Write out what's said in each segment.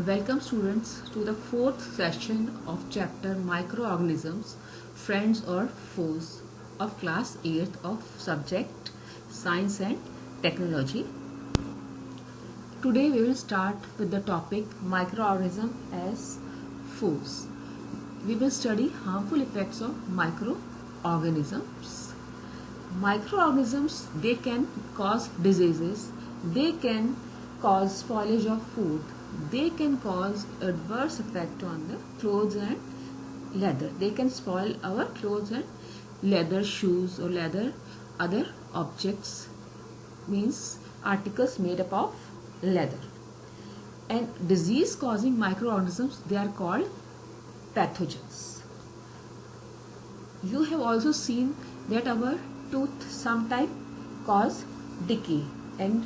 Welcome students to the fourth session of chapter Microorganisms, Friends or Foes of class 8th of subject Science and Technology. Today we will start with the topic microorganism as foes. We will study harmful effects of microorganisms. Microorganisms, they can cause diseases, they can cause spoilage of food, they can cause adverse effect on the clothes and leather. They can spoil our clothes and leather, shoes or leather, other objects, means articles made up of leather. And disease causing microorganisms, they are called pathogens. You have also seen that our tooth sometimes cause decay and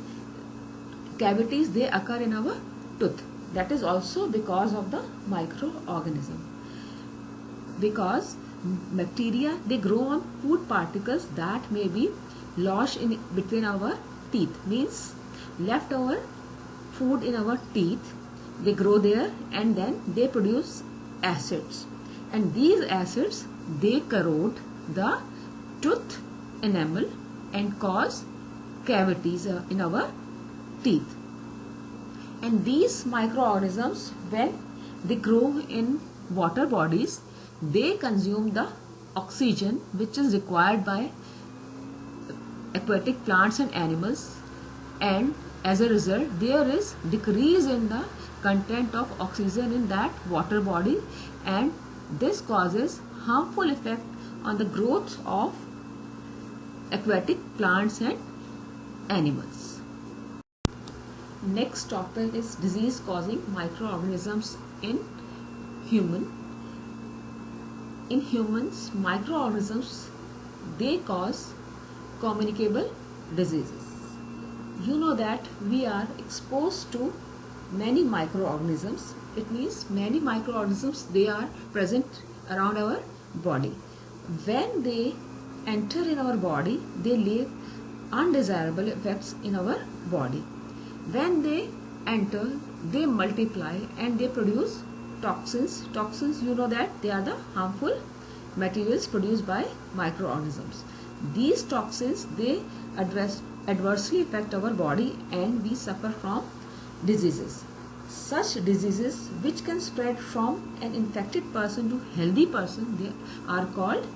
cavities, they occur in our tooth. That is also because of the microorganism. Because bacteria, they grow on food particles that may be lodged in between our teeth, means leftover food in our teeth, they grow there and then they produce acids, and these acids, they corrode the tooth enamel and cause cavities in our teeth. And these microorganisms, when they grow in water bodies, they consume the oxygen which is required by aquatic plants and animals, and as a result there is decrease in the content of oxygen in that water body, and this causes harmful effect on the growth of aquatic plants and animals. Next topic is disease causing microorganisms in human. In humans, microorganisms, they cause communicable diseases. You know that we are exposed to many microorganisms. It means many microorganisms, they are present around our body. When they enter in our body, they leave undesirable effects in our body. When they enter, they multiply and they produce toxins. Toxins, you know that they are the harmful materials produced by microorganisms. These toxins, they adversely affect our body and we suffer from diseases. Such diseases which can spread from an infected person to healthy person, they are called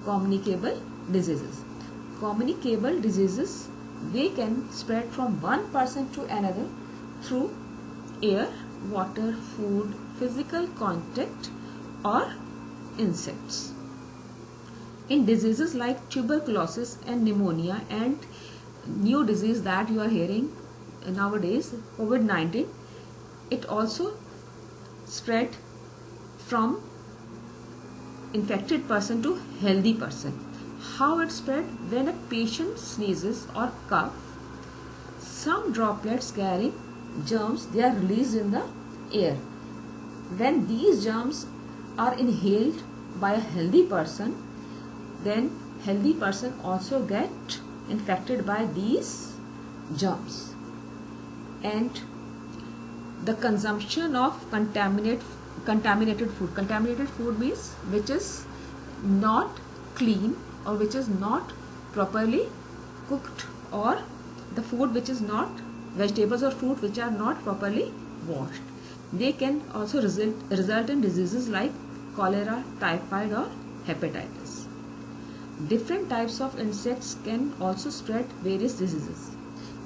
communicable diseases. Communicable diseases, they can spread from one person to another through air, water, food, physical contact or insects. In diseases like tuberculosis and pneumonia and new disease that you are hearing nowadays, COVID-19, it also spread from infected person to healthy person. How it spread? When a patient sneezes or cough, some droplets carrying germs, they are released in the air. When these germs are inhaled by a healthy person, then healthy person also get infected by these germs. And the consumption of contaminated food. Contaminated food means which is not clean or which is not properly cooked, or the food which is not, vegetables or fruit which are not properly washed. They can also result in diseases like cholera, typhoid or hepatitis. Different types of insects can also spread various diseases.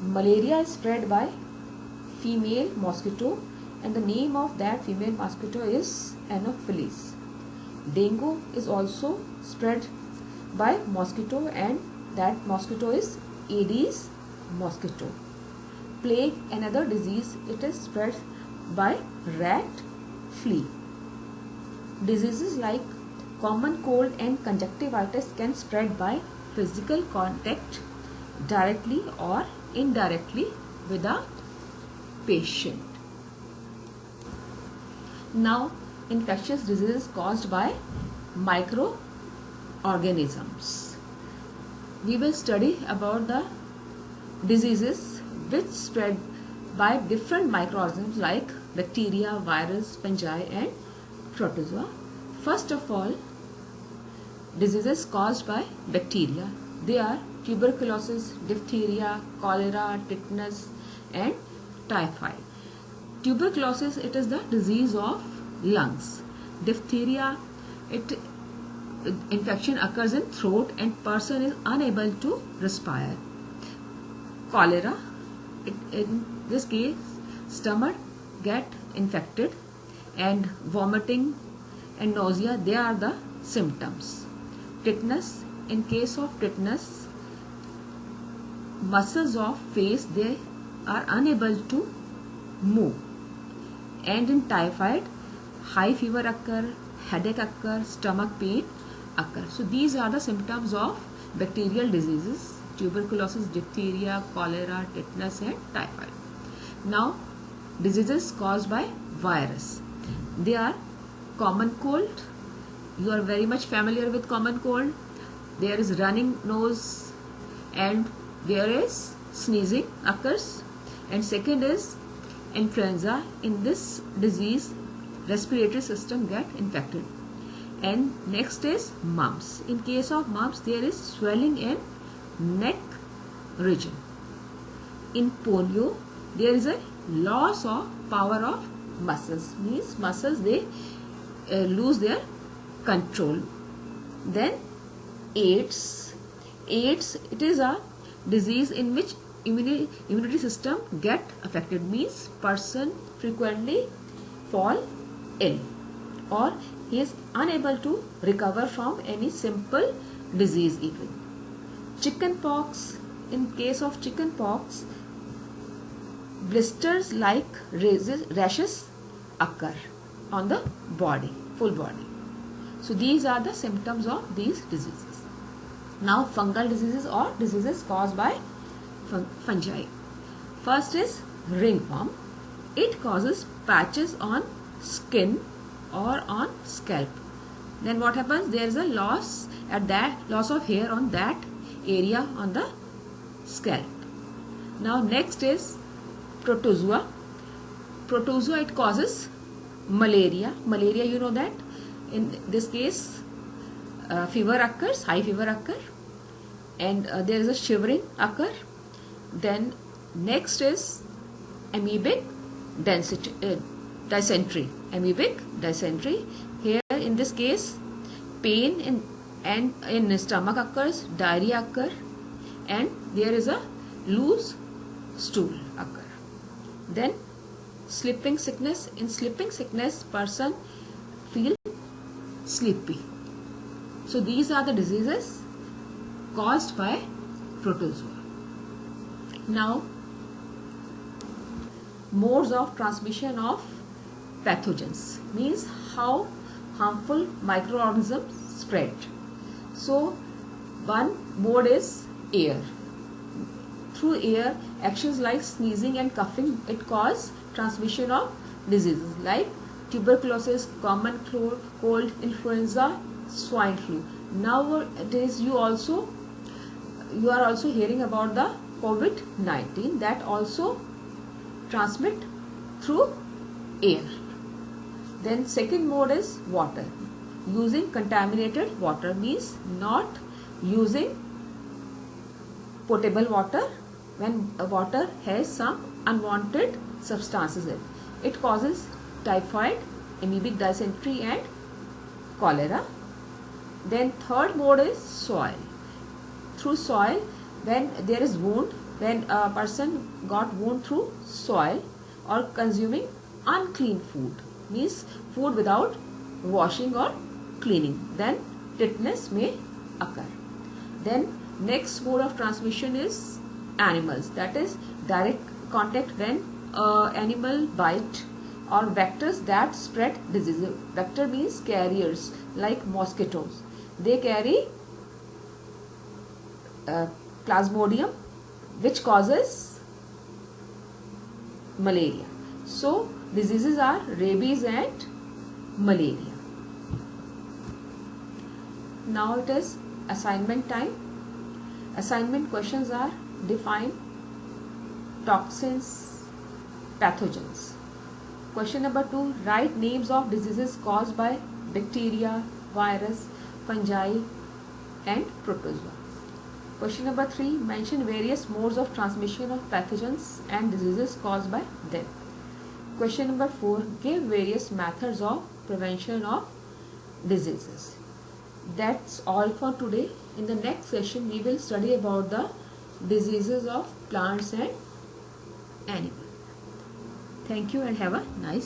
Malaria is spread by female mosquito, and the name of that female mosquito is Anopheles. Dengue is also spread by mosquito, and that mosquito is Aedes mosquito. Plague, another disease, it is spread by rat flea. Diseases like common cold and conjunctivitis can spread by physical contact directly or indirectly with a patient. Now, infectious diseases caused by microorganisms. We will study about the diseases which spread by different microorganisms like bacteria, virus, fungi and protozoa. First of all, diseases caused by bacteria. They are tuberculosis, diphtheria, cholera, tetanus and typhoid. Tuberculosis, it is the disease of lungs. Diphtheria, it infection occurs in throat and person is unable to respire. Cholera, in this case stomach get infected and vomiting and nausea, they are the symptoms. Tetanus, in case of tetanus, muscles of face, they are unable to move. And in typhoid, high fever occur, headache occur, stomach pain occur. So these are the symptoms of bacterial diseases: tuberculosis, diphtheria, cholera, tetanus and typhoid. Now, diseases caused by virus. They are common cold. You are very much familiar with common cold. There is running nose and there is sneezing occurs. And second is influenza. In this disease, respiratory system get infected. And next is mumps. In case of mumps, there is swelling in neck region. In polio, there is a loss of power of muscles. Means muscles, they lose their control. Then AIDS. AIDS, it is a disease in which immunity system get affected. Means person frequently fall ill or he is unable to recover from any simple disease even. Chicken pox. In case of chicken pox, blisters like rashes occur on the body, full body. So these are the symptoms of these diseases. Now fungal diseases or diseases caused by fungi. First is ringworm. It causes patches on skin or on scalp. Then what happens? There is a loss of hair on that area on the scalp. Now next is protozoa. Protozoa, it causes malaria. Malaria, you know that. In this case, fever occurs, high fever occur, and there is a shivering occur. Then next is amoebic dysentery. Amoebic dysentery. Here in this case, pain in stomach occurs, diarrhea occur, and there is a loose stool occur. Then sleeping sickness. In sleeping sickness, person feel sleepy. So these are the diseases caused by protozoa. Now, modes of transmission of pathogens, means how harmful microorganisms spread. So one mode is air. Through air, actions like sneezing and coughing, it cause transmission of diseases like tuberculosis, common cold, influenza, swine flu. Nowadays you are also hearing about the COVID-19 that also transmit through air. Then second mode is water. Using contaminated water, means not using potable water when water has some unwanted substances in it. It causes typhoid, amoebic dysentery and cholera. Then third mode is soil. Through soil, when there is wound, when a person got wound through soil or consuming unclean food, means food without washing or cleaning, then tetanus may occur. Then next mode of transmission is animals, that is direct contact when animal bite or vectors that spread disease. Vector means carriers like mosquitoes. They carry plasmodium which causes malaria. So diseases are rabies and malaria. Now it is assignment time. Assignment questions are: define toxins, pathogens. Question number 2. Write names of diseases caused by bacteria, virus, fungi and protozoa. Question number 3. Mention various modes of transmission of pathogens and diseases caused by them. Question number 4. Give various methods of prevention of diseases. That's all for today. In the next session, we will study about the diseases of plants and animals. Thank you and have a nice